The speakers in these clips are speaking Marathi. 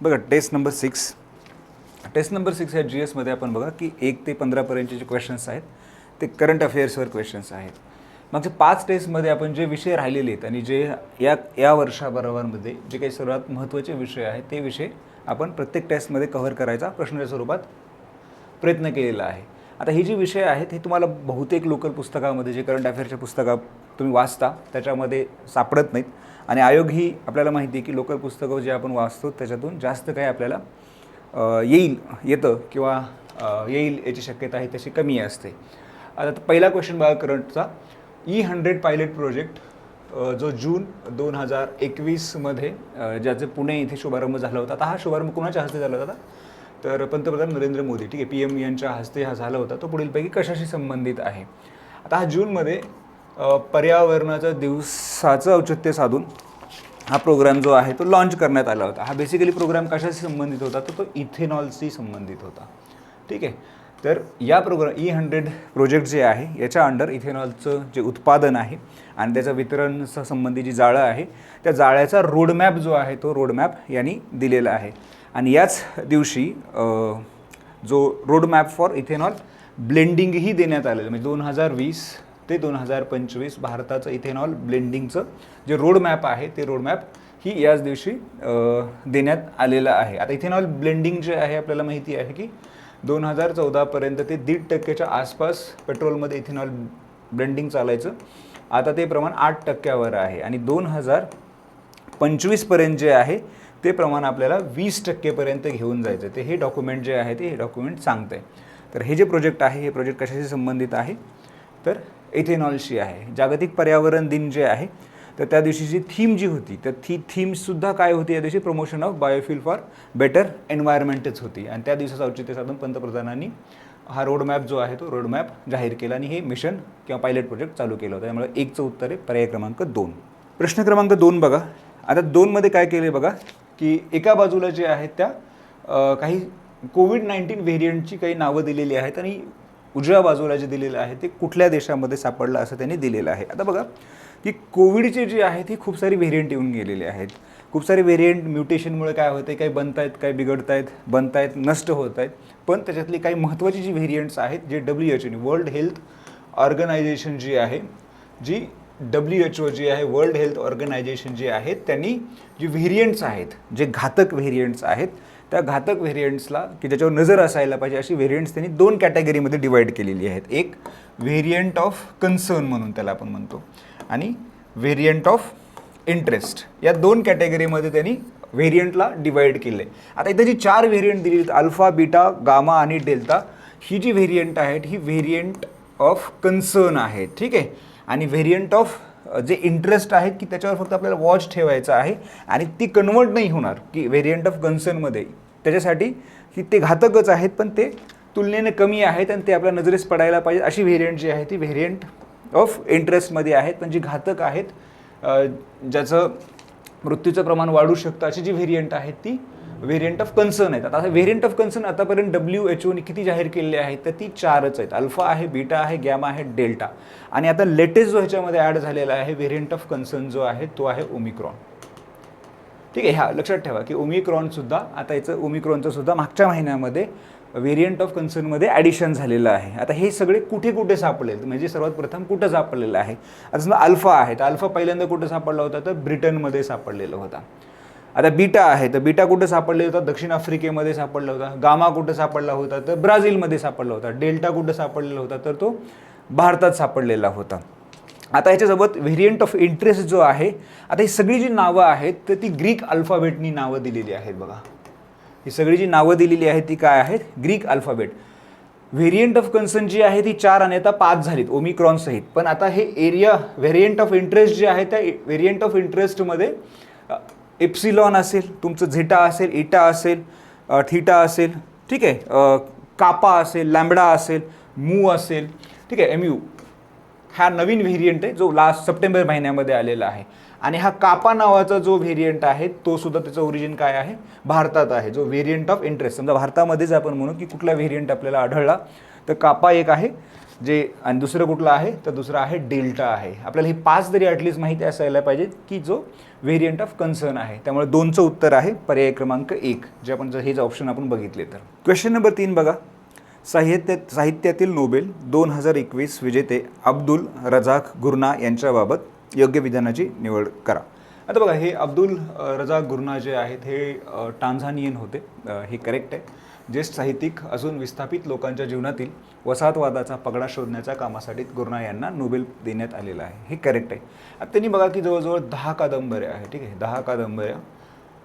बघा टेस्ट नंबर 6. टेस्ट नंबर 6 ह्या जी एसमध्ये आपण बघा की 1 ते 15पर्यंतचे जे क्वेश्चन्स आहेत ते करंट अफेअर्सवर क्वेश्चन्स आहेत. मागच्या 5 टेस्टमध्ये आपण जे विषय राहिलेले आहेत आणि जे या वर्षाबरोबरमध्ये जे काही सर्वात महत्त्वाचे विषय आहेत ते विषय आपण प्रत्येक टेस्टमध्ये कव्हर करायचा प्रश्नाच्या स्वरूपात प्रयत्न केलेला आहे. आता हे जे विषय आहेत हे तुम्हाला बहुतेक लोकल पुस्तकामध्ये जे करंट अफेअर्सच्या पुस्तकात तुम्ही वाचता त्याच्यामध्ये सापडत नाहीत आणि आयोग ही आपल्याला माहिती आहे की लोकल पुस्तकं जे आपण वाचतो त्याच्यातून जास्त काही आपल्याला येतं किंवा येईल याची शक्यता आहे तशी कमी असते. आता पहिला क्वेश्चन बघा करंटचा. E100 पायलट प्रोजेक्ट जो जून 2021मध्ये ज्याचे पुणे इथे शुभारंभ झाला होता. आता हा शुभारंभ कोणाच्या हस्ते झाला होता तर पंतप्रधान नरेंद्र मोदी ठीक आहे PM यांच्या हस्ते हा झाला होता. तो पुढीलपैकी कशाशी संबंधित आहे. आता हा जूनमध्ये पर्यावरणाच्या दिवसाचं औचित्य साधून हा प्रोग्राम जो आहे तो लॉन्च करण्यात आला होता. हा बेसिकली प्रोग्राम कशाशी संबंधित होता तर तो इथेनॉलशी संबंधित होता. ठीक आहे. तर या E100 प्रोजेक्ट जे आहे याच्या अंडर इथेनॉलचं जे उत्पादन आहे आणि त्याचं वितरणचं संबंधी जी जाळं आहे त्या जाळ्याचा रोडमॅप जो आहे तो रोडमॅप यांनी दिलेला आहे. आणि याच दिवशी जो रोडमॅप फॉर इथेनॉल ब्लेंडिंगही देण्यात आलेलं म्हणजे 2020 ते 2025 भारताचं इथेनॉल ब्लेंडिंगचं जे रोडमॅप आहे ते रोडमॅप ही याच दिवशी देण्यात आलेलं आहे. आता इथेनॉल ब्लेंडिंग जे आहे आपल्याला माहिती आहे की 2014पर्यंत ते 1.5% आसपास पेट्रोलमध्ये इथेनॉल ब्लेंडिंग चालायचं. आता ते प्रमाण 8%वर आहे आणि 2025पर्यंत जे आहे ते प्रमाण आपल्याला 20%पर्यंत घेऊन जायचं. ते हे डॉक्युमेंट जे आहे ते हे डॉक्युमेंट सांगतं आहे. तर हे जे प्रोजेक्ट आहे हे प्रोजेक्ट कशाशी संबंधित आहे तर इथेनॉलशी आहे. जागतिक पर्यावरण दिन जे आहे तर त्या दिवशीची थीम जी होती तर ती थीमसुद्धा काय होती या दिवशी promotion of biofuel for better एन्व्हायरमेंटच होती. आणि त्या दिवसाचं औचित्य साधून पंतप्रधानांनी हा रोडमॅप जो आहे तो रोडमॅप जाहीर केला आणि हे मिशन किंवा पायलट प्रोजेक्ट चालू केलं होतं. त्यामुळे 1चं उत्तर आहे पर्याय क्रमांक 2. प्रश्न क्रमांक 2 बघा. आता 2मध्ये काय केलं बघा की एका बाजूला जे आहेत त्या काही कोविड-19 व्हेरियंटची काही नावं दिलेली आहेत आणि उजव्या बाजूला जे दिलेलं आहे ते कुठल्या देशामध्ये सापडलं असं त्यांनी दिलेलं आहे. आता बघा की कोविडचे जे आहेत ही खूप सारी व्हेरियंट येऊन गेलेले आहेत. खूप सारे व्हेरियंट म्युटेशनमुळे काय होतं आहे काही बनत आहेत काही बिघडत आहेत बनत आहेत नष्ट होत आहेत. पण त्याच्यातली काही महत्त्वाची जी व्हेरियंट्स आहेत जे WHO वर्ल्ड हेल्थ ऑर्गनायझेशन जी आहे जी WHO जी आहे वर्ल्ड हेल्थ ऑर्गनायझेशन जे आहे त्यांनी जी व्हेरियंट्स आहेत जे घातक व्हेरियंट्स आहेत त्या घातक व्हेरियंट्सला की ज्याच्यावर नजर असायला पाहिजे अशी व्हेरियंट्स त्यांनी 2 कॅटेगरीमध्ये डिवाईड केलेली आहेत. एक व्हेरियंट ऑफ कन्सर्न म्हणून त्याला आपण म्हणतो आणि व्हेरियंट ऑफ इंटरेस्ट या 2 कॅटेगरीमध्ये त्यांनी व्हेरियंटला डिवाईड केलं आहे. आता इथे जी 4 व्हेरियंट दिली आहेत अल्फा बीटा गामा आणि डेल्टा ही जी व्हेरियंट आहेत ही व्हेरियंट ऑफ कन्सर्न आहेत. ठीक आहे. आणि व्हेरियंट ऑफ जे इंटरेस्ट आहेत की त्याच्यावर फक्त आपल्याला वॉच ठेवायचं आहे आणि ती कन्वर्ट नाही होणार की व्हेरियंट ऑफ कन्सर्नमध्ये त्याच्यासाठी की ते घातकच आहेत पण ते तुलनेने कमी आहेत आणि ते आपल्या नजरेस पडायला पाहिजे अशी व्हेरियंट जी आहे ती व्हेरियंट ऑफ इंटरेस्टमध्ये आहेत पण जी घातक आहेत ज्याचं मृत्यूचं प्रमाण वाढू शकतं अशी जी व्हेरियंट आहेत ती व्हेरियंट ऑफ कन्सर्न आहेत. आता व्हेरियंट ऑफ कन्सर्न आतापर्यंत WHOने किती जाहीर केलेले आहेत तर ती 4च आहेत. अल्फा आहे बीटा आहे गॅमा आहे डेल्टा आणि आता लेटेस्ट जो ह्याच्यामध्ये ॲड झालेला आहे व्हेरियंट ऑफ कन्सर्न जो आहे तो आहे ओमिक्रॉन. ठीक आहे. ह्या लक्षात ठेवा की ओमिक्रॉनसुद्धा आता याचं ओमिक्रॉनचं सुद्धा मागच्या महिन्यामध्ये व्हेरियंट ऑफ कन्सर्नमध्ये ॲडिशन झालेलं आहे. आता हे सगळे कुठे कुठे सापडले म्हणजे सर्वात प्रथम कुठं सापडलेलं आहे. आता समजा अल्फा आहे तर अल्फा पहिल्यांदा कुठं सापडला होता तर ब्रिटनमध्ये सापडलेला होता. आता बीटा आहे तर बीटा कुठं सापडलेला होता दक्षिण आफ्रिकेमध्ये सापडला होता. गामा कुठं सापडला होता तर ब्राझीलमध्ये सापडला होता. डेल्टा कुठं सापडलेला होता तर तो भारतात सापडलेला होता. आता ह्याच्यासोबत व्हेरियंट ऑफ इंटरेस्ट जो आहे आता ही सगळी जी नावं आहेत तर ती ग्रीक अल्फाबेटनी नावं दिलेली आहेत. बघा ही सगळी जी नावं दिलेली आहेत ती काय आहेत Greek alphabet. Variant of concern जी आहे ती 4 आणि आता 5 झालीत ओमिक्रॉन सहित. पण आता हे एरिया व्हेरियंट ऑफ इंटरेस्ट जे आहे त्या व्हेरियंट ऑफ इंटरेस्टमध्ये एप्सिलॉन असेल तुमचं झेटा असेल इटा असेल थीटा असेल. ठीक आहे. कापा असेल लॅम्बडा असेल मू असेल. ठीक आहे. MU हा नवीन व्हेरियंट आहे जो लास्ट सप्टेंबर महिन्यामध्ये आलेला आहे आणि हा कापा नावाचा जो व्हेरियंट आहे तो सुद्धा त्याचं ओरिजिन काय आहे भारतात आहे. जो व्हेरियंट ऑफ इंटरेस्ट समजा भारतामध्येच आपण म्हणू की कुठला व्हेरियंट आपल्याला आढळला तर कापा एक आहे जे आणि दुसरं कुठलं आहे तर दुसरं आहे डेल्टा आहे. आपल्याला हे 5 तरी ॲटलिस्ट माहिती असायला पाहिजे की जो व्हेरियंट ऑफ कन्सर्न आहे. त्यामुळे 2चं उत्तर आहे पर्याय क्रमांक 1, जे आपण जर हेच ऑप्शन आपण बघितले तर. क्वेश्चन नंबर 3 बघा. साहित्यातील नोबेल 2021 विजेते अब्दुल रझाक गुर्ना यांच्याबाबत योग्य विधानाची निवड करा. आता बघा, हे अब्दुल रझाक गुर्ना जे आहेत हे टांझानियन होते. हे करेक्ट आहे. ज्येष्ठ साहित्यिक असून विस्थापित लोकांच्या जीवनातील वसाहतवादाचा पगडा शोधण्याच्या कामासाठी गुर्ना यांना नोबेल देण्यात आलेला आहे. हे करेक्ट आहे. आता त्यांनी बघा की जवळजवळ 10 कादंबऱ्या आहेत. ठीक आहे, 10 कादंबऱ्या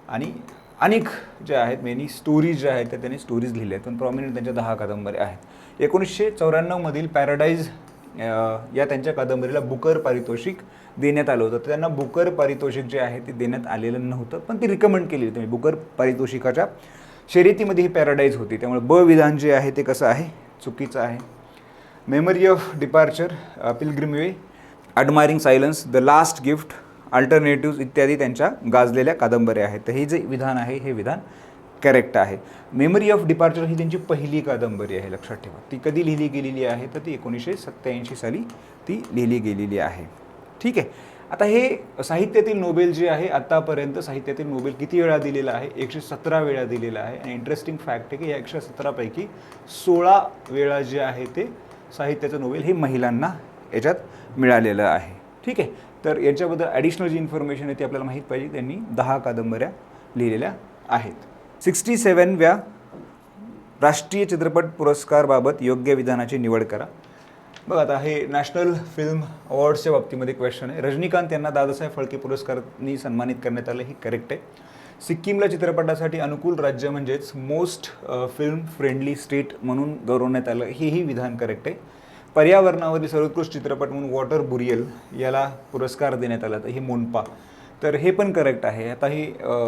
आणि अनेक ज्या आहेत मेनी स्टोरीज ज्या आहेत त्या त्यांनी स्टोरीज लिहिल्या आहेत, पण प्रॉमिनंट त्यांच्या 10 कादंबऱ्या आहेत. 1994 पॅराडाईज या त्यांच्या कादंबरीला बुकर पारितोषिक देण्यात आलं होतं. तर त्यांना बुकर पारितोषिक जे आहे ते देण्यात आलेलं नव्हतं, पण ती रिकमेंड केली होती. बुकर पारितोषिकाच्या शर्यतीमध्ये ही पॅराडाईज होती. त्यामुळे ब विधान जे आहे ते कसं आहे, चुकीचं आहे. Memory of departure, pilgrim way, admiring silence, the last gift, alternatives इत्यादी त्यांच्या गाजलेल्या कादंबऱ्या आहेत. तर हे जे विधान आहे हे विधान करेक्ट आहे. मेमरी ऑफ डिपार्चर ही त्यांची पहिली कादंबरी आहे, लक्षात ठेवा. ती कधी लिहिली गेलेली आहे तर ती 1987 साली ती लिहिली गेलेली आहे. ठीक आहे. आता हे साहित्यातील नोबेल जे आहे आत्तापर्यंत साहित्यातील नोबेल किती वेळा दिलेला आहे, 117 वेळा दिलेला आहे. आणि इंटरेस्टिंग फॅक्ट आहे की या 117 पैकी 16 वेळा जे आहे ते साहित्याचं नोबेल हे महिलांना याच्यात मिळालेलं आहे. ठीक आहे. तर याच्याबद्दल ॲडिशनल जी इन्फॉर्मेशन आहे ती आपल्याला माहीत पाहिजे. त्यांनी 10 कादंबऱ्या लिहिलेल्या आहेत. 67व्या राष्ट्रीय चित्रपट पुरस्कारबाबत योग्य विधानाची निवड करा. बघा, आता हे नॅशनल फिल्म अवॉर्ड्सच्या बाबतीमध्ये क्वेश्चन आहे. रजनीकांत यांना दादासाहेब फाळके पुरस्कारांनी सन्मानित करण्यात आलं, हे करेक्ट आहे. सिक्कीमला चित्रपटासाठी अनुकूल राज्य म्हणजेच मोस्ट फिल्म फ्रेंडली स्टेट म्हणून गौरवण्यात आलं, हेही विधान करेक्ट आहे. पर्यावरणावरील सर्वोत्कृष्ट चित्रपट म्हणून वॉटर बुरियल याला पुरस्कार देण्यात आला, तर हे मोनपा, तर हे पण करेक्ट आहे. आता ही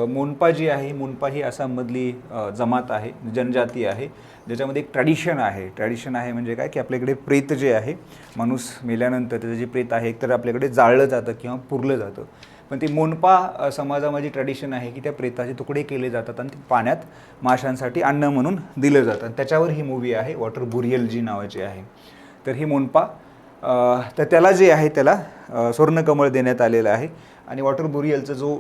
मोनपा जी आहे, मोनपा ही आसाममधली जमात आहे, जनजाती आहे, ज्याच्यामध्ये एक ट्रॅडिशन आहे. ट्रॅडिशन आहे म्हणजे काय की आपल्याकडे प्रेत जे आहे, माणूस मेल्यानंतर त्याचं जे प्रेत आहे एकतर आपल्याकडे जाळलं जातं किंवा पुरलं जातं. पण ती मोनपा समाजामध्ये ट्रॅडिशन आहे की त्या प्रेताचे तुकडे केले जातात आणि ते पाण्यात माशांसाठी अन्न म्हणून दिलं जातं. त्याच्यावर ही मूवी आहे, वॉटर बुरियल जी नावाची आहे. तर ही मोनपा, तर त्याला जे आहे त्याला स्वर्णकमळ देण्यात आलेलं आहे. आणि वॉटर बुरियलचा जो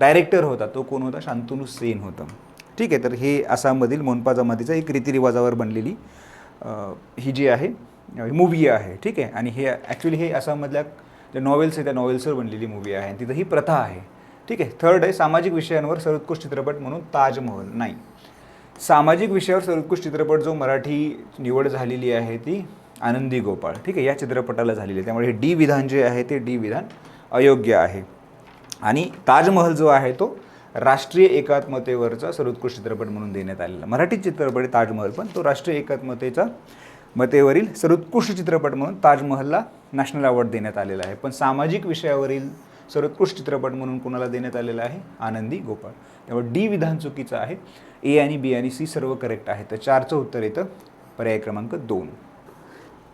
डायरेक्टर होता तो कोण होता, शांतनू सेन होता. ठीक आहे. तर हे आसाममधील मोनपा जमातीचा एक रीतिरिवाजावर बनलेली ही जी आहे मूवी आहे. ठीक आहे. आणि हे ॲक्च्युली हे आसाममधल्या ज्या नॉवेल्स आहे त्या नॉवेल्सवर बनलेली मूवी आहे आणि तिथं ही प्रथा आहे. ठीक आहे. थर्ड आहे सामाजिक विषयांवर सर्वोत्कृष्ट चित्रपट म्हणून ताजमहल. नाही, सामाजिक विषयावर सर्वोत्कृष्ट चित्रपट जो मराठी निवड झालेली आहे ती आनंदी गोपाळ. ठीक आहे, या चित्रपटाला झालेली आहे. त्यामुळे हे डी विधान जे आहे ते डी विधान अयोग्य आहे. आणि ताजमहल जो आहे तो राष्ट्रीय एकात्मतेवरचा सर्वोत्कृष्ट चित्रपट म्हणून देण्यात आलेला. मराठी चित्रपट ताजमहल, पण तो राष्ट्रीय एकात्मतेचा मतेवरील सर्वोत्कृष्ट चित्रपट म्हणून ताजमहलला नॅशनल अवॉर्ड देण्यात आलेला आहे. पण सामाजिक विषयावरील सर्वोत्कृष्ट चित्रपट म्हणून कोणाला देण्यात आलेला आहे, आनंदी गोपाळ. त्यामुळे डी विधान चुकीचं आहे. ए आणि बी आणि सी सर्व करेक्ट आहे. तर 4चं उत्तर येतं पर्याय क्रमांक 2.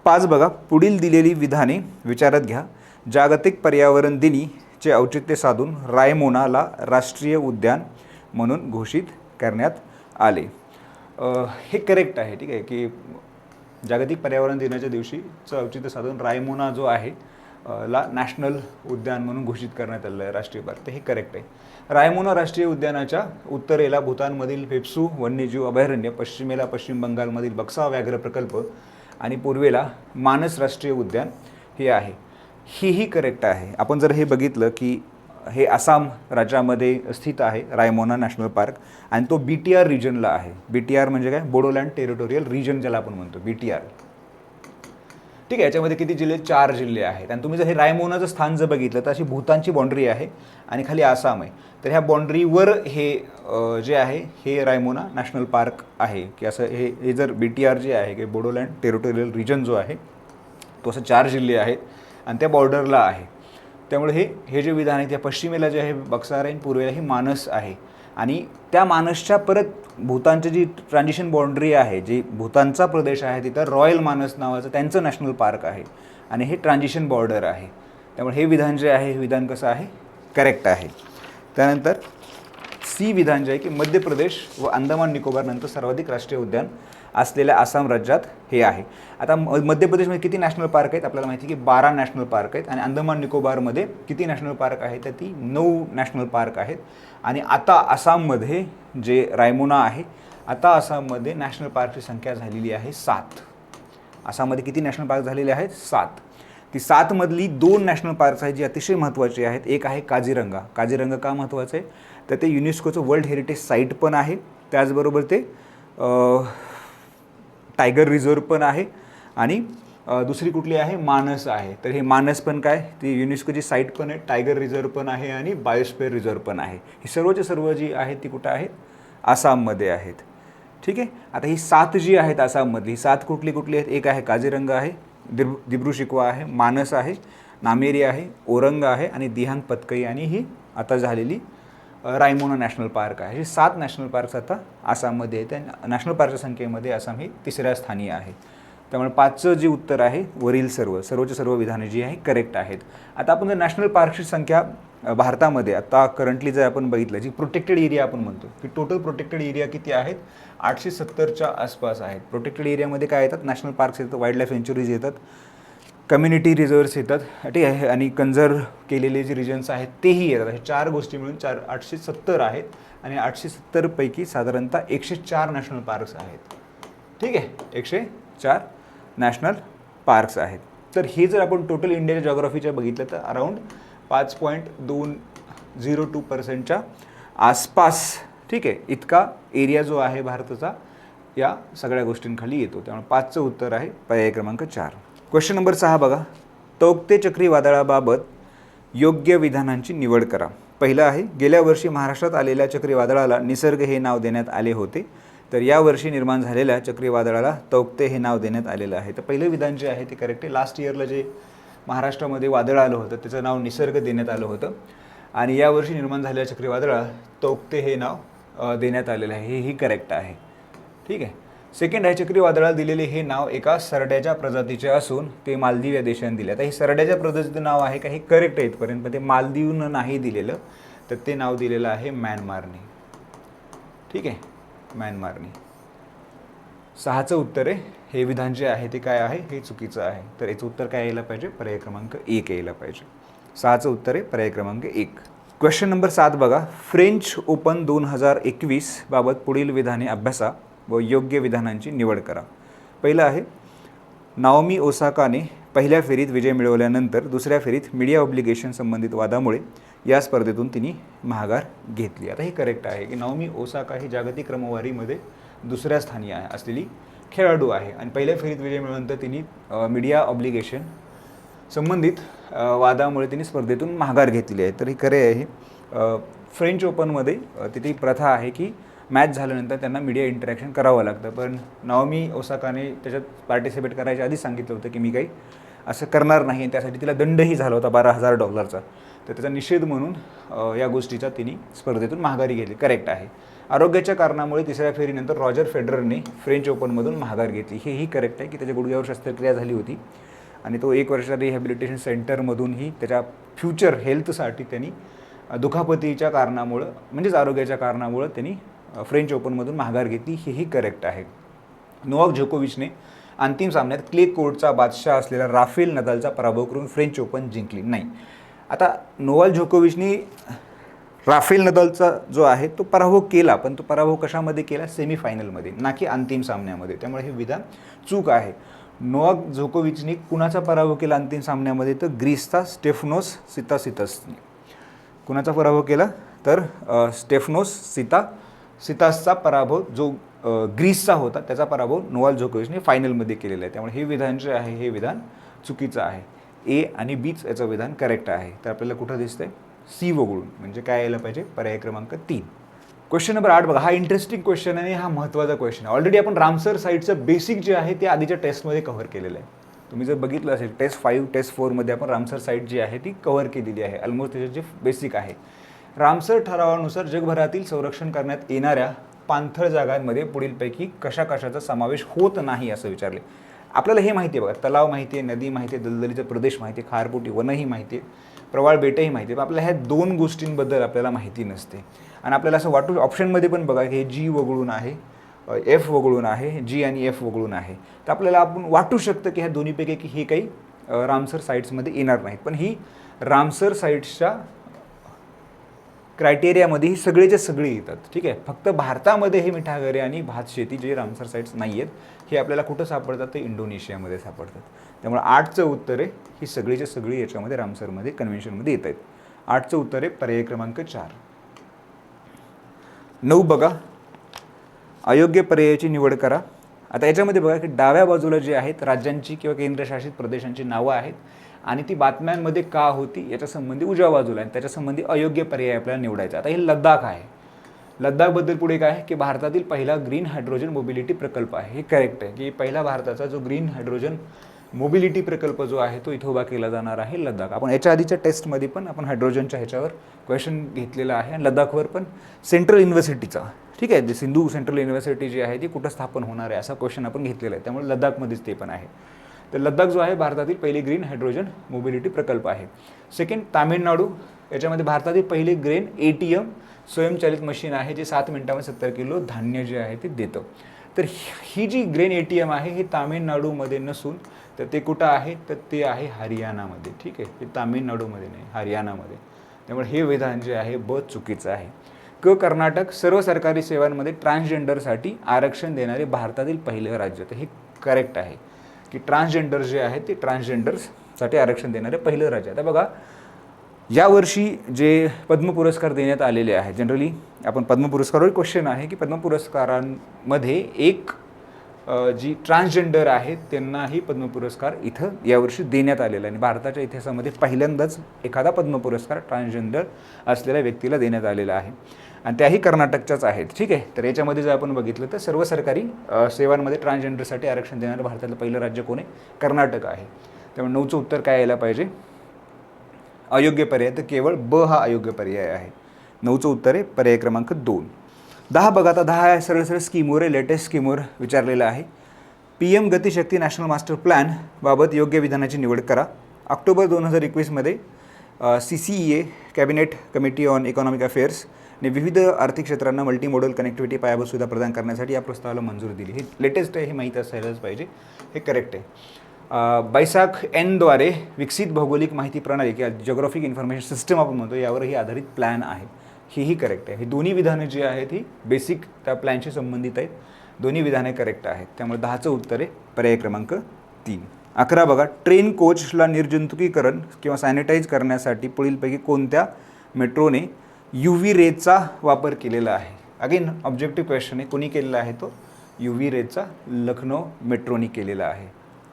5 बघा, पुढील दिलेली विधाने विचारात घ्या. जागतिक पर्यावरण दिनी चे औचित्य साधून रायमोनाला राष्ट्रीय उद्यान म्हणून घोषित करण्यात आले. हे करेक्ट आहे. ठीक आहे की जागतिक पर्यावरण दिनाच्या दिवशीचं औचित्य साधून रायमोना जो आहे ला नॅशनल उद्यान म्हणून घोषित करण्यात आलेलं आहे, राष्ट्रीय पार्क. तर हे करेक्ट आहे. रायमोना राष्ट्रीय उद्यानाच्या उत्तरेला भूतानमधील फेप्सू वन्यजीव अभयारण्य, पश्चिमेला पश्चिम बंगालमधील बक्सा व्याघ्र प्रकल्प आणि पूर्वेला मानस राष्ट्रीय उद्यान हे आहे. ही करेक्ट आहे. आपण जर हे बघितलं की हे आसाम राज्यामध्ये स्थित आहे रायमोना नॅशनल पार्क आणि तो BTR रिजनला आहे. BTR म्हणजे काय, बोडोलँड टेरिटोरियल रिजन ज्याला आपण म्हणतो, BTR. ठीक आहे. याच्यामध्ये किती जिल्हे, 4 जिल्हे आहेत. आणि तुम्ही जर हे रायमोनाचं स्थान जर बघितलं तर अशी भूतानची बाँड्री आहे आणि खाली आसाम आहे. तर ह्या बाँड्रीवर हे जे आहे हे रायमोना नॅशनल पार्क आहे की असं हे जर BTR जे आहे की बोडोलँड टेरिटोरियल रिजन जो आहे तो असं 4 जिल्हे आहेत आणि त्या बॉर्डरला आहे. त्यामुळे हे जे विधान आहे त्या पश्चिमेला जे आहे बक्सार आहे, पूर्वेला ही मानस आहे. आणि त्या मानसच्या परत भूतानची जी ट्रान्झिशन बाँड्री आहे, जी भूतानचा प्रदेश आहे, तिथं रॉयल मानस नावाचं त्यांचं नॅशनल पार्क आहे आणि हे ट्रान्झिशन बॉर्डर आहे. त्यामुळे हे विधान जे आहे हे विधान कसं आहे, करेक्ट आहे. त्यानंतर सी विधान जे आहे की मध्य प्रदेश व अंदमान निकोबार नंतर सर्वाधिक राष्ट्रीय उद्यान असलेल्या आसाम राज्यात हे आहे. आता मध्य प्रदेशमध्ये किती नॅशनल पार्क आहेत आपल्याला माहिती आहे की 12 नॅशनल पार्क आहेत आणि अंदमान निकोबारमध्ये किती नॅशनल पार्क आहेत तर ती 9 नॅशनल पार्क आहेत. आणि आता आसाममध्ये जे रायमोना आहे, आता आसाममध्ये नॅशनल पार्कची संख्या झालेली आहे 7. आसाममध्ये किती नॅशनल पार्क झालेले आहेत? 7. ती 7 मधली 2 नॅशनल पार्क्स आहेत जी अतिशय महत्त्वाची आहेत. एक आहे काझीरंगा. काझीरंगा का महत्त्वाचं आहे तर ते युनेस्कोचं वर्ल्ड हेरिटेज साईट पण आहे, त्याचबरोबर ते टायगर रिझर्व पण आहे. आणि दुसरी कुठली आहे? मानस आहे. तर हे मानस पण काय, ती युनेस्कोची साईट पण आहे, टायगर रिझर्व पण आहे आणि बायोस्फिअर रिझर्व पण आहे. ही सर्वच्या सर्व जी आहेत ती कुठं आहेत? आसाममध्ये आहेत. ठीक आहे. आता ही 7 जी आहेत आसाममधली, 7 कुठली कुठली आहेत? एक आहे काझीरंगा आहे, दिब्रू शिकवा आहे, मानस आहे, नामेरी आहे, ओरंग आहे आणि दिहांग पतकई आणि ही आता झालेली रायमोना नॅशनल पार्क आहे. हे 7 नॅशनल पार्क्स आता आसाममध्ये आहेत आणि नॅशनल पार्कच्या संख्येमध्ये आसाम ही 3ऱ्या स्थानी आहे. त्यामुळे 5चं जे उत्तर आहे वरील सर्वच्या सर्व विधाने जी आहे करेक्ट आहेत. आता आपण जर नॅशनल पार्कची संख्या भारतामध्ये आता करंटली जर आपण बघितलं, जी प्रोटेक्टेड एरिया आपण म्हणतो की टोटल प्रोटेक्टेड एरिया किती आहेत? 870च्या आसपास आहेत. प्रोटेक्टेड एरियामध्ये काय येतात? नॅशनल पार्क्स येतात, वाईल्ड लाईफ सेंच्युरीज येतात, कम्युनिटी रिझर्व्स येतात, ठीक आहे, आणि कन्झर्व केलेले जे रिजन्स आहेत तेही येतात. हे 4 गोष्टी मिळून 870 आहेत आणि 870 पैकी साधारणतः 104 नॅशनल पार्क्स आहेत. ठीक आहे, 104 नॅशनल पार्क्स आहेत. तर हे जर आपण टोटल इंडियाच्या जॉग्राफीच्या बघितलं तर अराऊंड 5.202% आसपास, ठीक आहे, इतका एरिया जो आहे भारताचा या सगळ्या गोष्टींखाली येतो. त्यामुळे 5चं उत्तर आहे पर्याय क्रमांक 4. क्वेश्चन नंबर 6 बघा. तौक्ते चक्रीवादळाबाबत योग्य विधानांची निवड करा. पहिलं आहे, गेल्या वर्षी महाराष्ट्रात आलेल्या चक्रीवादळाला निसर्ग हे नाव देण्यात आले होते, तर यावर्षी निर्माण झालेल्या चक्रीवादळाला तौक्ते हे नाव देण्यात आलेलं आहे. तर पहिलं विधान जे आहे ते करेक्ट आहे. लास्ट इयरला जे महाराष्ट्रामध्ये वादळ आलं होतं त्याचं नाव निसर्ग देण्यात आलं होतं आणि यावर्षी निर्माण झालेल्या चक्रीवादळाला तौक्ते हे नाव देण्यात आलेलं आहे. हेही करेक्ट आहे. ठीक आहे. सेकंड आहे, चक्रीवादळाला दिलेले हे नाव एका सरड्याच्या प्रजातीचे असून ते मालदीव या देशाने दिले. आता हे सरड्याच्या प्रजातीचं नाव आहे का? हे करेक्ट आहे इथपर्यंत, पण ते मालदीवनं नाही दिलेलं, तर ते नाव दिलेलं आहे म्यानमारने. ठीक आहे, म्यानमारने. 6चं उत्तर आहे. हे विधान जे आहे ते काय आहे? हे चुकीचं आहे. तर याचं उत्तर काय यायला पाहिजे? पर्याय क्रमांक 1 यायला पाहिजे. 6चं उत्तर आहे पर्याय क्रमांक 1. क्वेश्चन नंबर 7 बघा. फ्रेंच ओपन 2021 बाबत पुढील विधाने अभ्यासा व योग्य विधानांची निवड करा. पहिलं आहे, नाओमी ओसाकाने पहिल्या फेरीत विजय मिळवल्यानंतर दुसऱ्या फेरीत मीडिया ऑब्लिगेशन संबंधित वादामुळे या स्पर्धेतून तिने माघार घेतली. आता हे करेक्ट आहे की नाओमी ओसाका ही जागतिक क्रमवारीमध्ये 2ऱ्या स्थानी असलेली खेळाडू आहे आणि पहिल्या फेरीत विजय मिळवल्यानंतर तिने मीडिया ऑब्लिगेशन संबंधित वादामुळे तिने स्पर्धेतून माघार घेतलेली आहे. तर ही खरे आहे. फ्रेंच ओपनमध्ये तिथे प्रथा आहे की मॅच झाल्यानंतर त्यांना मीडिया इंटरॅक्शन करावं लागतं, पण नाओमी ओसाकाने त्याच्यात पार्टिसिपेट करायच्या आधी सांगितलं होतं की मी काही असं करणार नाही. त्यासाठी तिला दंडही झाला होता $12,000. तर त्याचा निषेध म्हणून या गोष्टीचा तिने स्पर्धेतून माघारी घेतली. करेक्ट आहे. आरोग्याच्या कारणामुळे 3ऱ्या फेरीनंतर रॉजर फेडररने फ्रेंच ओपनमधून माघार घेतली. हेही करेक्ट आहे की त्याच्या गुडघ्यावर शस्त्रक्रिया झाली होती आणि तो 1 वर्षाच्या रिहॅबिलिटेशन सेंटरमधूनही त्याच्या फ्युचर हेल्थसाठी त्यांनी दुखापतीच्या कारणामुळं म्हणजेच आरोग्याच्या कारणामुळं त्यांनी फ्रेंच ओपनमधून माघार घेतली. हेही करेक्ट आहे. नोवाक जोकोविचने अंतिम सामन्यात क्ले कोर्टचा बादशाह असलेला राफेल नदालचा पराभव करून फ्रेंच ओपन जिंकली नाही. आता नोवाक जोकोविचने राफेल नदालचा जो आहे तो पराभव केला, पण तो पराभव कशामध्ये केला? सेमीफायनलमध्ये, ना की अंतिम सामन्यामध्ये. त्यामुळे हे विधान चूक आहे. नोवाक जोकोविचने कुणाचा पराभव केला अंतिम सामन्यामध्ये? तर ग्रीसचा स्टेफनोस सितासितसने. कुणाचा पराभव केला? तर स्टेफनोस सितासचा पराभव जो ग्रीसचा होता त्याचा पराभव नोवाक जोकोविचने फायनलमध्ये केलेला आहे. त्यामुळे हे विधान जे आहे हे विधान चुकीचं आहे. ए आणि बीच याचं विधान करेक्ट आहे. तर आपल्याला कुठं दिसतंय? सी वगळून. म्हणजे काय यायला पाहिजे? पर्याय क्रमांक 3. क्वेश्चन नंबर 8 बघा. हा इंटरेस्टिंग क्वेश्चन आहे, हा महत्त्वाचा क्वेश्चन आहे. ऑलरेडी आपण रामसर साईटचं बेसिक जे आहे ते आधीच्या टेस्टमध्ये कव्हर केलेलं आहे. तुम्ही जर बघितलं असेल टेस्ट 5, टेस्ट 4मध्ये आपण रामसर साईट जी आहे ती कव्हर केलेली आहे. ऑलमोस्ट त्याचे जे बेसिक आहे. रामसर ठरावानुसार जगभरातील संरक्षण करण्यात येणाऱ्या पाणथळ जागांमध्ये पुढीलपैकी कशाचा समावेश होत नाही असं विचारले. आपल्याला हे माहिती आहे बघा, तलाव माहिती आहे, नदी माहिती आहे, दलदलीचा प्रदेश माहिती आहे, खारपोटी वनही माहिती आहे, प्रवाळ बेटही माहिती आहे, पण आपल्याला ह्या 2 गोष्टींबद्दल आपल्याला माहिती नसते. आणि आपल्याला असं वाटू ऑप्शनमध्ये पण बघा की हे जी वगळून आहे, एफ वगळून आहे, जी आणि एफ वगळून आहे, तर आपल्याला आपण वाटू शकतं की ह्या दोन्हीपैकी की हे काही रामसर साईट्समध्ये येणार नाहीत. पण ही रामसर साईट्सच्या क्रायटेरियामध्ये ही सगळेचे सगळे येतात. ठीक आहे, फक्त भारतामध्ये हे मिठागरे आणि भात शेती जे रामसर साईट्स नाही आहेत हे आपल्याला कुठं सापडतात, ते इंडोनेशियामध्ये सापडतात. त्यामुळे 8चं उत्तर आहे ही सगळीच्या सगळी याच्यामध्ये रामसरमध्ये कन्व्हेन्शनमध्ये येत आहेत. 8चं उत्तर आहे पर्याय क्रमांक 4. 9 बघा, अयोग्य पर्यायाची निवड करा. आता याच्यामध्ये बघा की डाव्या बाजूला जे आहेत राज्यांची किंवा केंद्रशासित प्रदेशांची नावं आहेत आणि ती बातम्यांमध्ये का होती याच्या संबंधी उजव्या बाजूला आहे, त्याच्या संबंधी अयोग्य पर्याय आपल्याला निवडायचा. आता हे लद्दाख आहे. लद्दाखबद्दल पुढे काय आहे की भारतातील पहिला ग्रीन हायड्रोजन मोबिलिटी प्रकल्प आहे. हे करेक्ट आहे की पहिला भारताचा जो ग्रीन हायड्रोजन मोबिलिटी प्रकल्प जो आहे तो इथं उभा केला जाणार आहे लद्दाख. आपण याच्या आधीच्या टेस्टमध्ये पण आपण हायड्रोजनच्या ह्याच्यावर क्वेश्चन घेतलेला आहे आणि लद्दाखवर पण सेंट्रल युनिव्हर्सिटीचा, ठीक आहे, जे सिंधू सेंट्रल युनिव्हर्सिटी जी आहे ती कुठं स्थापन होणार आहे असा क्वेश्चन आपण घेतलेला आहे. त्यामुळे लद्दाखमध्येच ते पण आहे. तर लद्दाख जो आहे भारतातील पहिली ग्रीन हायड्रोजन मोबिलिटी प्रकल्प आहे. सेकंड, तामिळनाडू, याच्यामध्ये भारतातील पहिली ग्रेन ATM स्वयंचलित मशीन आहे जे 7 मिनिटांमध्ये 70 किलो धान्य जे आहे ते देतं. तर ही जी ग्रेन ATM आहे हे तामिळनाडूमध्ये नसून तर ते कुठं आहे, तर ते आहे हरियाणामध्ये. ठीक आहे, हे तामिळनाडूमध्ये नाही, हरियाणामध्ये. त्यामुळे हे विधान जे आहे ब चुकीचं आहे. कर्नाटक, सर्व सरकारी सेवांमध्ये ट्रान्सजेंडरसाठी आरक्षण देणारे भारतातील पहिलं राज्य. तर हे करेक्ट आहे की ट्रान्सजेंडर जे आहे ते ट्रान्सजेंडर्ससाठी आरक्षण देणारे पहिलं राज्य. आता बघा, यावर्षी जे पद्म पुरस्कार देण्यात आलेले आहेत, जनरली आपण पद्म पुरस्कारावर क्वेश्चन आहे की पद्म पुरस्कारांमध्ये एक जी ट्रान्सजेंडर आहेत त्यांनाही पद्म पुरस्कार इथं यावर्षी देण्यात आलेला आहे. आणि भारताच्या इतिहासामध्ये पहिल्यांदाच एखादा पद्म पुरस्कार ट्रान्सजेंडर असलेल्या व्यक्तीला देण्यात आलेला आहे आणि त्याही कर्नाटकच्याच आहेत. ठीक आहे, तर याच्यामध्ये जर आपण बघितलं तर सर्व सरकारी सेवांमध्ये ट्रान्सजेंडरसाठी आरक्षण देणारं भारतातलं पहिलं राज्य कोण आहे, कर्नाटक आहे. त्यामुळे 9चं उत्तर काय यायला पाहिजे, अयोग्य पर्याय. तर केवळ ब हा अयोग्य पर्याय आहे. 9चं उत्तर आहे पर्याय क्रमांक 2. 10 बघा, आता 10 आहे सरळ सरळ स्कीमवर आहे, लेटेस्ट स्कीमवर विचारलेलं आहे. PM Gatishakti national master plan बाबत योग्य विधानाची निवड करा. ऑक्टोबर 2021मध्ये CCEA cabinet committee on economic अफेअर्सने विविध आर्थिक क्षेत्रांना मल्टीमोडल कनेक्टिव्हिटी पायाभूत सुविधा प्रदान करण्यासाठी या प्रस्तावाला मंजुरी दिली. हे लेटेस्ट आहे, हे माहीत असायलाच पाहिजे, हे करेक्ट आहे. बैसाख Nद्वारे विकसित भौगोलिक माहिती प्रणाली किंवा जिओग्राफिक इन्फॉर्मेशन सिस्टम आपण म्हणतो यावरही आधारित प्लॅन आहे. हेही करेक्ट आहे. ही दोन्ही विधानं जी आहेत ही बेसिक त्या प्लॅनशी संबंधित आहेत. दोन्ही विधाने करेक्ट आहेत. त्यामुळे 10चं उत्तर आहे पर्याय क्रमांक 3. 11 बघा, ट्रेन कोचला निर्जंतुकीकरण किंवा सॅनिटाईज करण्यासाठी पुढीलपैकी कोणत्या मेट्रोने UV रेचा वापर केलेला आहे. अगेन ऑब्जेक्टिव्ह क्वेश्चन आहे, कोणी केलेला आहे तो UV रेचा लखनौ मेट्रोनी केलेला आहे.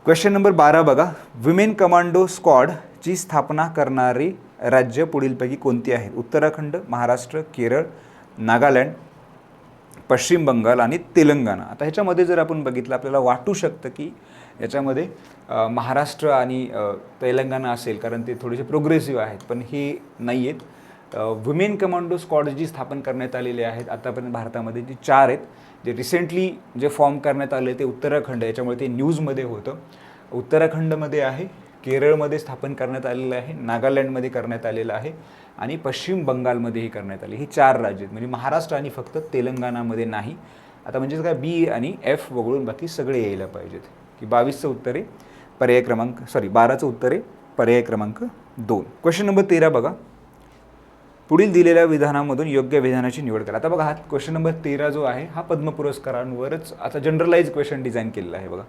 क्वेश्चन नंबर 12 बघा, विमेन कमांडो स्क्वॉडची स्थापना करणारी राज्य पुढीलपैकी कोणती आहेत. उत्तराखंड, महाराष्ट्र, केरळ, नागालँड, पश्चिम बंगाल आणि तेलंगणा. आता ह्याच्यामध्ये जर आपण बघितलं आपल्याला वाटू शकतं की याच्यामध्ये महाराष्ट्र आणि तेलंगणा असेल कारण ते थोडेसे प्रोग्रेसिव्ह आहेत, पण हे नाही आहेत. वुमेन कमांडो स्क्वॉड जी स्थापन करण्यात आलेले आहेत आतापर्यंत भारतामध्ये जी 4 आहेत, जे रिसेंटली जे फॉर्म करण्यात आले ते उत्तराखंड, याच्यामुळे ते न्यूजमध्ये होतं. उत्तराखंडमध्ये आहे, केरळमध्ये स्थापन करण्यात आलेलं आहे, नागालँडमध्ये करण्यात आलेलं आहे आणि पश्चिम बंगालमध्येही करण्यात आले. ही 4 राज्य आहेत, म्हणजे महाराष्ट्र आणि फक्त तेलंगणामध्ये नाही. आता म्हणजे काय B आणि F वगळून बाकी सगळे यायला पाहिजेत. की 22चं उत्तर आहे पर्याय क्रमांक 12चं उत्तर आहे पर्याय क्रमांक 2. क्वेश्चन नंबर 13 बघा, पुढील दिलेल्या विधानामधून योग्य विधानाची निवड करा. आता बघा, हा क्वेश्चन नंबर 13 जो आहे हा पद्म पुरस्कारांवरच आता जनरलाइज क्वेश्चन डिझाईन केलेला आहे. बघा,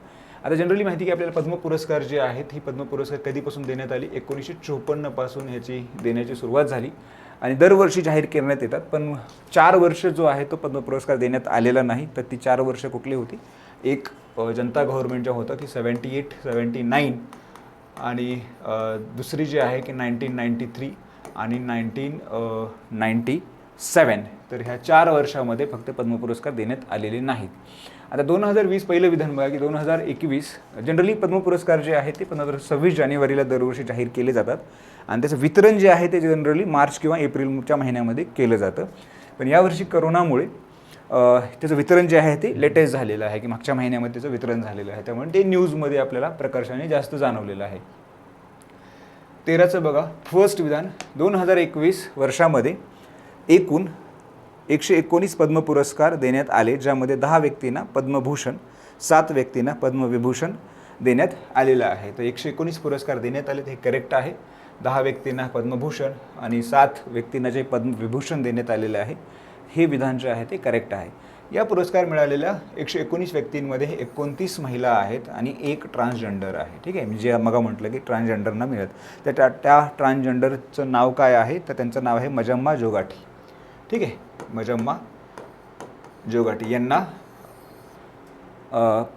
आता जनरली माहिती की आपल्याला पद्म पुरस्कार जे आहेत ही पद्म पुरस्कार कधीपासून देण्यात आली, 1954 पासून ह्याची देण्याची सुरुवात झाली आणि दरवर्षी जाहीर करण्यात येतात. पण 4 वर्ष जो आहे तो पद्म पुरस्कार देण्यात आलेला नाही. तर ती 4 वर्ष कुठली होती, एक जनता गव्हर्नमेंटच्या होतं की 78, 79 आणि दुसरी जी आहे की 1993 आणि 1997. तर ह्या 4 वर्षामध्ये फक्त पद्म पुरस्कार देण्यात आलेले नाहीत. आता 2020 पहिलं विधान बघा की 2021 जनरली पद्म पुरस्कार जे आहे ते 26 जानेवारीला दरवर्षी जाहीर केले जातात आणि त्याचं वितरण जे आहे ते जनरली मार्च किंवा एप्रिलच्या महिन्यामध्ये केलं जातं. पण यावर्षी करोनामुळे त्याचं वितरण जे आहे ते लेटेस्ट झालेलं आहे की मागच्या महिन्यामध्ये त्याचं वितरण झालेलं आहे, त्यामुळे ते न्यूजमध्ये आपल्याला प्रकर्षाने जास्त जाणवलेलं आहे. 13चं बघा, फर्स्ट विधान, 2021 वर्षामध्ये एकूण 119 पद्म पुरस्कार देण्यात आले, ज्यामध्ये 10 व्यक्तींना पद्मभूषण, 7 व्यक्तींना पद्मविभूषण देण्यात आलेलं आहे. तर 119 पुरस्कार देण्यात आले, हे करेक्ट आहे. 10 व्यक्तींना पद्मभूषण आणि 7 व्यक्तींना जे पद्मविभूषण देण्यात आलेलं आहे, हे विधान जे आहे ते करेक्ट आहे. या पुरस्कार मिळालेल्या 119 व्यक्तींमध्ये 29 महिला आहेत आणि 1 ट्रान्सजेंडर आहे. ठीक आहे, म्हणजे मग म्हटलं की ट्रान्सजेंडरना मिळत, तर त्या ट्रान्सजेंडरचं नाव काय आहे, तर त्यांचं नाव आहे मजम्मा जोगाठी. ठीक आहे, मजम्मा जोगाटी यांना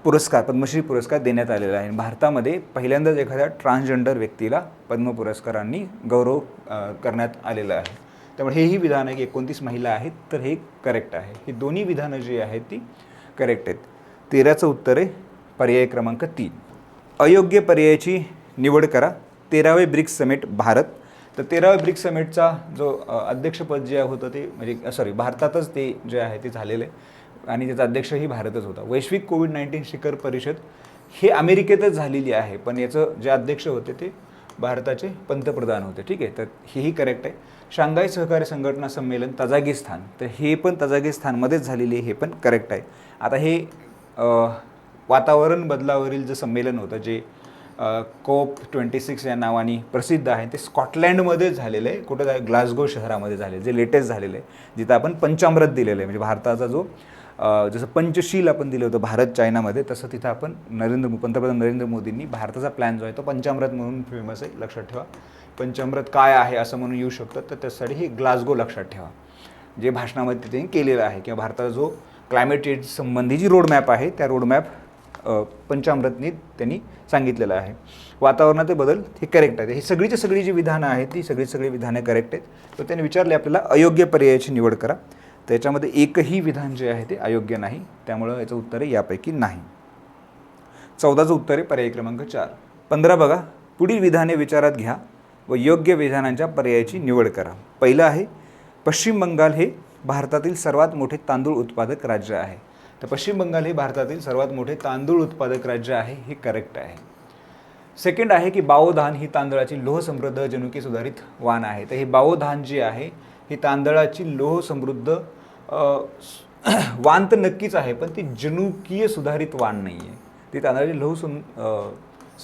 पुरस्कार, पद्मश्री पुरस्कार देण्यात आलेला आहे. भारतामध्ये पहिल्यांदाच एखाद्या ट्रान्सजेंडर व्यक्तीला पद्म पुरस्कारांनी गौरव करण्यात आलेला आहे. त्यामुळे हेही विधान आहे की 29 महिला आहेत, तर हे करेक्ट आहे. ही दोन्ही विधानं जी आहेत ती करेक्ट आहेत. 13चं उत्तर आहे पर्याय क्रमांक 3. अयोग्य पर्यायाची निवड करा. 13वे ब्रिक्स समिट भारत. तर 13व्या ब्रिक्स समिटचा जो अध्यक्षपद जे होतं ते म्हणजे भारतातच ते जे आहे ते झालेलं आहे आणि त्याचा अध्यक्षही भारतच होता. वैश्विक कोविड-19 शिखर परिषद हे अमेरिकेतच झालेली आहे, पण याचं जे अध्यक्ष होते ते भारताचे पंतप्रधान होते. ठीक आहे, तर हेही करेक्ट आहे. शांघाय सहकार्य संघटना संमेलन तजाकिस्तान, तर हे पण तजाकिस्तानमध्येच झालेली आहे, हे पण करेक्ट आहे. आता हे वातावरण बदलावरील जे संमेलन होतं, जे COP26 या नावाने प्रसिद्ध आहे, ते स्कॉटलँडमध्येच झालेलं आहे. कुठं आहे? ग्लासगो शहरामध्ये झालेलं, जे लेटेस्ट झालेलं आहे, जिथं आपण पंचामृत दिलेलं आहे. म्हणजे भारताचा जो जसं पंचशील आपण दिलं होतं भारत चायनामध्ये, तसं तिथं आपण पंतप्रधान नरेंद्र मोदींनी भारताचा प्लॅन जो आहे तो पंचामृत म्हणून फेमस आहे. लक्षात ठेवा, पंचामृत काय आहे असं म्हणून येऊ शकतं, तर त्यासाठी ही ग्लासगो लक्षात ठेवा, जे भाषणामध्ये त्यांनी केलेलं आहे. किंवा भारताचा जो क्लायमेट चेंज संबंधी जी रोडमॅप आहे, त्या रोडमॅप पंचामृतनी त्यांनी सांगितलेलं आहे. वातावरणाचे बदल हे करेक्ट आहे. ही सगळी जी विधानं आहेत ती सगळी विधानं करेक्ट आहेत. तर त्यांनी विचारले आपल्याला अयोग्य पर्यायाची निवड करा. त्याच्यामध्ये एकही विधान जे आहे ते अयोग्य नाही, त्यामुळं याचं उत्तर आहे यापैकी नाही. 14चं उत्तर आहे पर्याय क्रमांक 4. 15 बघा, पुढील विधाने विचारात घ्या व योग्य विधानांच्या पर्यायाची निवड करा. पहिलं आहे, पश्चिम बंगाल हे भारतातील सर्वात मोठे तांदूळ उत्पादक राज्य आहे. तर पश्चिम बंगाल हे भारतातील सर्वात मोठे तांदूळ उत्पादक राज्य आहे, हे करेक्ट आहे. सेकंड आहे की बाओधान ही तांदळाची लोहसमृद्ध जनुकीय सुधारित वाण आहे. तर हे बाओधान जी आहे ही तांदळाची लोहसमृद्ध वाण तर नक्कीच आहे, पण ती जनुकीय सुधारित वाण नाही आहे. ती तांदळाची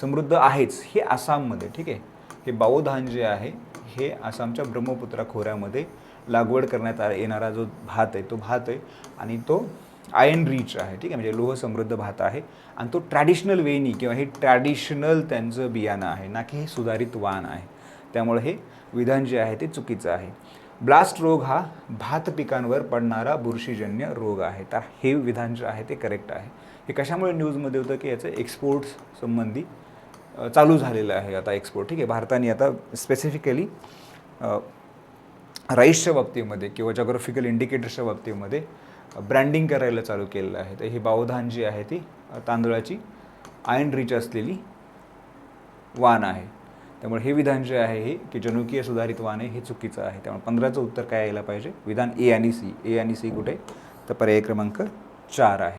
समृद्ध आहेच, हे आसाममध्ये. ठीक आहे, हे बाओधान जे आहे हे आसामच्या ब्रह्मपुत्रा खोऱ्यामध्ये लागवड करण्यात येणारा जो भात आहे तो भात आहे आणि तो आयर्न रिच आहे. ठीक आहे, म्हणजे लोहसमृद्ध भात आहे आणि तो ट्रॅडिशनल वेनी किंवा हे ट्रॅडिशनल त्यांचं बियाणं आहे, ना की हे सुधारित वाण आहे. त्यामुळे हे विधान जे आहे ते चुकीचं आहे. ब्लास्ट रोग हा भात पिकांवर पडणारा बुरशीजन्य रोग आहे. तर हे विधान जे आहे ते करेक्ट आहे. हे कशामुळे न्यूजमध्ये होतं की याचं एक्सपोर्ट्स संबंधी चालू झालेलं आहे आता एक्सपोर्ट. ठीक आहे, भारताने आता स्पेसिफिकली राईसच्या बाबतीमध्ये किंवा जॉग्राफिकल इंडिकेटर्सच्या बाबतीमध्ये ब्रँडिंग करायला चालू केलेलं आहे. तर ही बाओधान जी आहे ती तांदळाची आयर्न रिच असलेली वाण आहे. त्यामुळे हे विधान जे आहे हे की जनुकीय सुधारित वाण आहे, हे चुकीचं आहे. त्यामुळे 15चं उत्तर काय यायला पाहिजे? विधान ए आणि सी. ए आणि सी कुठे? तर पर्याय क्रमांक 4 आहे.